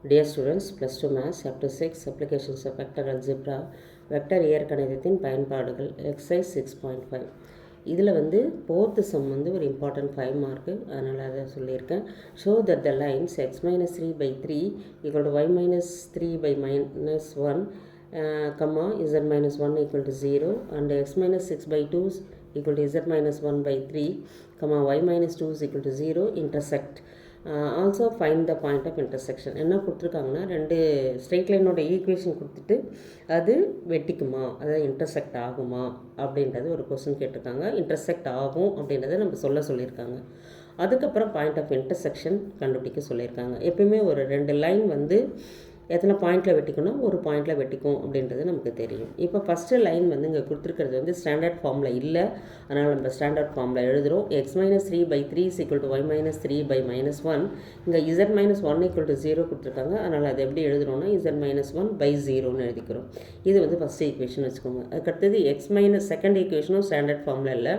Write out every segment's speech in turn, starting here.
Dear students, plus 2 maths, chapter 6, applications of vector algebra, vector இயற்கணிதத்தின் பயன்பாடுகள், exercise 6.5. இதில் வந்து போர்த்து சம் வந்து ஒரு இம்பார்ட்டன்ட் 5 மார்க்கு, அதனால் அதை சொல்லியிருக்கேன். Show that the lines x minus 3 by 3 equal to y minus 3 by minus 1, comma z minus 1 equal to 0, and x minus 6 by 2 equal to z minus 1 by 3, comma y minus 2 is equal to 0 intersect. Also find the point of intersection. என்ன கொடுத்துருக்காங்கன்னா, ரெண்டு straight லைனோட equation கொடுத்துட்டு அது வெட்டிக்குமா, அதாவது intersect ஆகுமா அப்படின்றது ஒரு question கேட்டிருக்காங்க. இன்டர்செக்ட் ஆகும் அப்படின்றத நம்ம சொல்லியிருக்காங்க. அதுக்கப்புறம் பாயிண்ட் ஆஃப் இன்டர்செக்ஷன் கண்டுபிடிக்க சொல்லியிருக்காங்க. எப்பயுமே ஒரு ரெண்டு லைன் வந்து எத்தனை பாயிண்டில் வெட்டிக்கணும், ஒரு பாயிண்டில் வெட்டிக்கும் அப்படின்றது நமக்கு தெரியும். இப்போ ஃபஸ்ட்டு லைன் வந்து இங்கே கொடுத்துருக்கிறது வந்து ஸ்டாண்டர்ட் ஃபார்மில் இல்லை, அதனால் நம்ம ஸ்டாண்டர்ட் ஃபார்மில் எழுதுகிறோம். x minus 3 by 3 is equal to y minus 3 by minus 1. இங்கே z minus 1 equal to 0 கொடுத்துருக்காங்க, அதனால் அது எப்படி எழுதுகிறோன்னா z minus 1 by 0ன்னு எழுதிக்கிறோம். இது வந்து ஃபஸ்ட்டு ஈக்குவேஷன் வச்சுக்கோங்க. அதுக்கடுத்தது x minus செகண்ட் ஈக்குவேஷனும் ஸ்டாண்டர்ட் ஃபார்மில் இல்லை.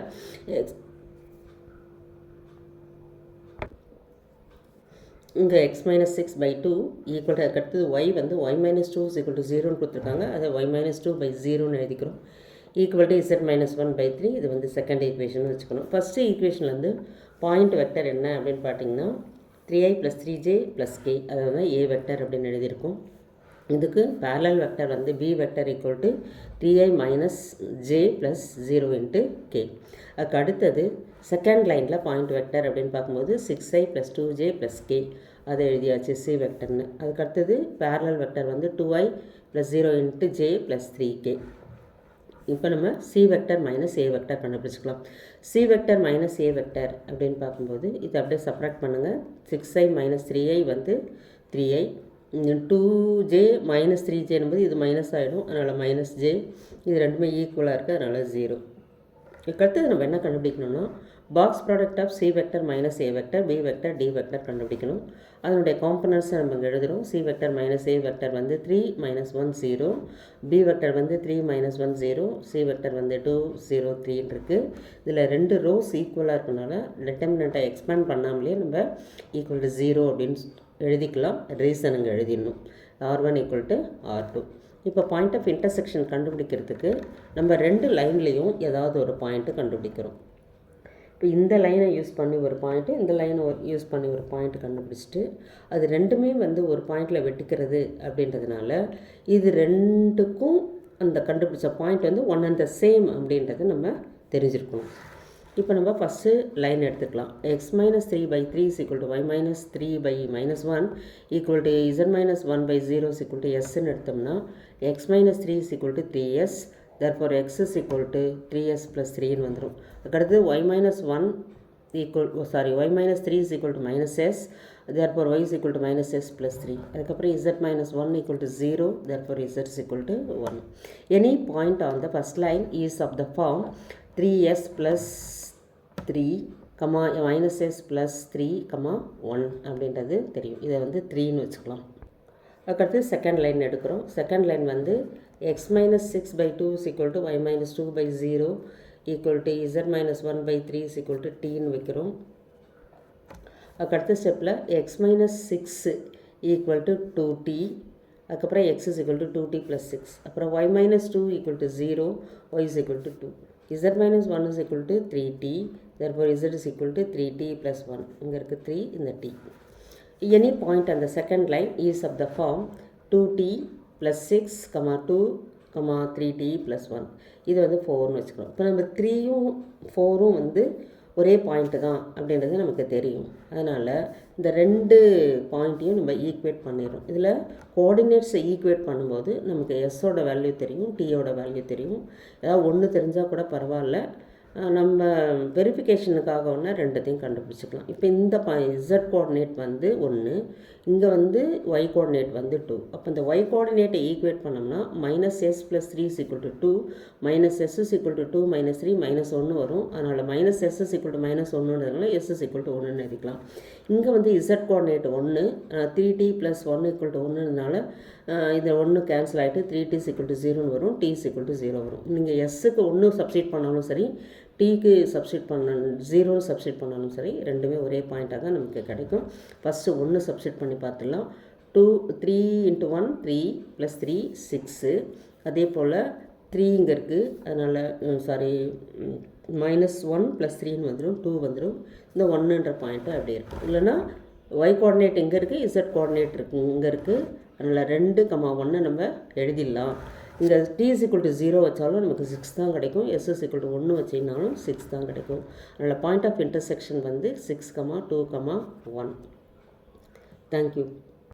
இங்கே x minus 6 by 2 equal to அதுக்கடுத்தது y வந்து y minus 2 is equal to 0ன்னு கொடுத்துருக்காங்க, அதை y minus 2 by 0ன்னு எழுதிக்கிறோம். Equal to z minus 1 by 3, இது வந்து செகண்ட் ஈக்குவேஷன் வச்சுக்கணும். ஃபஸ்ட்டு ஈக்குவேஷனில் வந்து பாயிண்ட் வெக்டர் என்ன அப்படின்னு பார்த்தீங்கன்னா 3i plus 3j plus k, அதாவது a வெக்டர் அப்படின்னு எழுதியிருக்கோம். இதுக்கு parallel வெக்டர் வந்து b vector equal to 3i minus j plus 0 into k. அதுக்கு அடுத்தது செகண்ட் லைனில் பாயிண்ட் வெக்டர் அப்படின்னு பார்க்கும்போது 6i plus 2j plus k, அதை எழுதியாச்சு c வெக்டர்னு. அதுக்கு அடுத்தது parallel வெக்டர் வந்து 2i plus 0 into j plus 3k. இப்போ நம்ம c vector minus a vector கண்டுபிடிச்சிக்கலாம். c vector minus a vector அப்படின்னு பார்க்கும்போது இதை அப்படியே செப்பரேட் பண்ணுங்கள். 6i minus 3i வந்து 3i, 2j minus 3j என்பது இது மைனஸ் ஆகிடும், அதனால் மைனஸ் j, இது ரெண்டுமே ஈக்குவலாக இருக்குது, அதனால் 0. இதுக்கடுத்தது நம்ம என்ன கண்டுபிடிக்கணும்னா box product of C vector minus A vector, B vector, D vector கண்டுபிடிக்கணும். அதனுடைய காம்பனன்ட்ஸை நம்ம இங்கே எழுதுகிறோம். C vector minus A vector வந்து 3 minus 1 0, பி வெக்டர் வந்து 3 minus 1 0, சி வெக்டர் வந்து 2 0 3 இருக்குது. இதில் ரெண்டு ரோஸ் ஈக்குவலாக இருக்கனால டிட்டர்மினண்ட்டை எக்ஸ்பேண்ட் பண்ணாமலே நம்ம ஈக்குவல் டு 0 அப்படின்னு எழுதிக்கலாம். ரீசன் இங்கே எழுதிடணும், r1 equal to r2. இப்போ பாயிண்ட் ஆஃப் இன்டர்செக்ஷன் கண்டுபிடிக்கிறதுக்கு நம்ம ரெண்டு லைன்லேயும் ஏதாவது ஒரு பாயிண்ட்டு கண்டுபிடிக்கிறோம். இப்போ இந்த லைனை யூஸ் பண்ணி ஒரு பாயிண்ட்டு, இந்த லைனை யூஸ் பண்ணி ஒரு பாயிண்ட்டு கண்டுபிடிச்சிட்டு அது ரெண்டுமே வந்து ஒரு பாயிண்டில் வெட்டிக்கிறது அப்படின்றதுனால இது ரெண்டுக்கும் அந்த கண்டுபிடிச்ச பாயிண்ட் வந்து ஒன் அண்ட் த சேம் அப்படின்றத நம்ம தெரிஞ்சிருக்கணும். இப்போ நம்ம ஃபஸ்ட்டு லைன் எடுத்துக்கலாம். x minus 3 by 3 is equal to y minus 3 by minus 1 equal to z minus 1 by 0 is equal to sன்னு எடுத்தோம்னா x minus 3 is equal to 3s, therefore x is equal to 3s plus 3ன்னு வந்துடும். அதுக்கடுத்து y minus 1 y minus 3 is equal to minus s, therefore y is equal to minus s plus 3. அதுக்கப்புறம் z minus 1 equal to 0, therefore z is equal to 1. Any point on the first line is of the form 3s plus 3, minus s plus 3, 1 அப்படின்றது தெரியும். இதை வந்து 3ன்னு வச்சுக்கலாம். அதுக்கடுத்து second line எடுக்கிறோம். Second line வந்து x minus 6 by 2 is equal to y minus 2 by 0 equal to z minus 1 by 3 is equal to tன்னு வைக்கிறோம். அதுக்கடுத்த ஸ்டெப்பில் x minus 6 equal to 2t, அதுக்கப்புறம் x is equal to 2t plus 6, அப்புறம் y minus 2 equal to 0, y is equal to 2, z minus 1 is equal to 3t, therefore z is equal to 3t plus 1. இங்கே இருக்குது 3, இந்த t. Any point on the second line is of the form 2t plus 6, 2, 3t plus 1. இது வந்து 4ன்னு வச்சுக்கிறோம். இப்போ நம்ம 3யும் 4ம் வந்து ஒரே பாயிண்ட்டு தான் அப்படின்றது நமக்கு தெரியும். அதனால் இந்த ரெண்டு பாயிண்ட்டையும் நம்ம ஈக்குவேட் பண்ணிடுறோம். இதில் கோஆர்டினேட்ஸை ஈக்குவேட் பண்ணும்போது நமக்கு எஸ்ஸோட வேல்யூ தெரியும், டீயோட வேல்யூ தெரியும். ஏதாவது ஒன்று தெரிஞ்சால் கூட பரவாயில்ல, நம்ம வெரிஃபிகேஷனுக்காக ஒன்று ரெண்டுத்தையும் கண்டுபிடிச்சிக்கலாம். இப்போ இந்த z கோஆர்டினேட் வந்து 1, இங்கே வந்து y கோஆர்டினேட் வந்து 2. அப்போ இந்த y கோஆர்டினேட்டை ஈக்குவேட் பண்ணோம்னா minus s plus 3 is equal to 2, minus s is equal to 2 minus 3 minus 1 வரும். அதனால் minus s is equal to minus 1ன்றதுனால s is equal to 1ன்னு எழுதிக்கலாம். இங்கே வந்து z coordinate 1, 3t plus 1 equal to 1ன்றதுனால இது 1 cancel ஆகிட்டு 3t is equal to 0ன்னு வரும், t is equal to 0 வரும். நீங்கள் எஸ்ஸுக்கு 1 சப்ஸ்டிட் பண்ணாலும் சரி, டீக்கு சப்ஸ்டிட் பண்ணணும், 0 சப்ஸ்டிட் பண்ணாலும் சரி, ரெண்டுமே ஒரே பாயிண்ட்டாக தான் நமக்கு கிடைக்கும். ஃபஸ்ட்டு 1 சப்ஸ்டிட் பண்ணி பார்த்துடலாம். 3 × 1 3 + 3 6. அதே போல் 3 இங்கே இருக்குது, அதனால் -1 + 3 வந்துடும், 2 வந்துடும். இந்த 1ன்ற பாயிண்ட்டு அப்படியே இருக்கும். இல்லைனா y கோஆர்டினேட் இங்கே இருக்குது, z கோஆர்டினேட் இருக்குது இங்கே இருக்குது. அதனால் 2, 1 நம்ம எழுதிடலாம். இங்கே t = 0 வச்சாலும் நமக்கு 6 தான் கிடைக்கும், s = 1 வச்சிங்கனாலும் 6 தான் கிடைக்கும். அதனால் பாயிண்ட் ஆஃப் இன்டர்செக்ஷன் வந்து 6, 2, 1. தேங்க்யூ.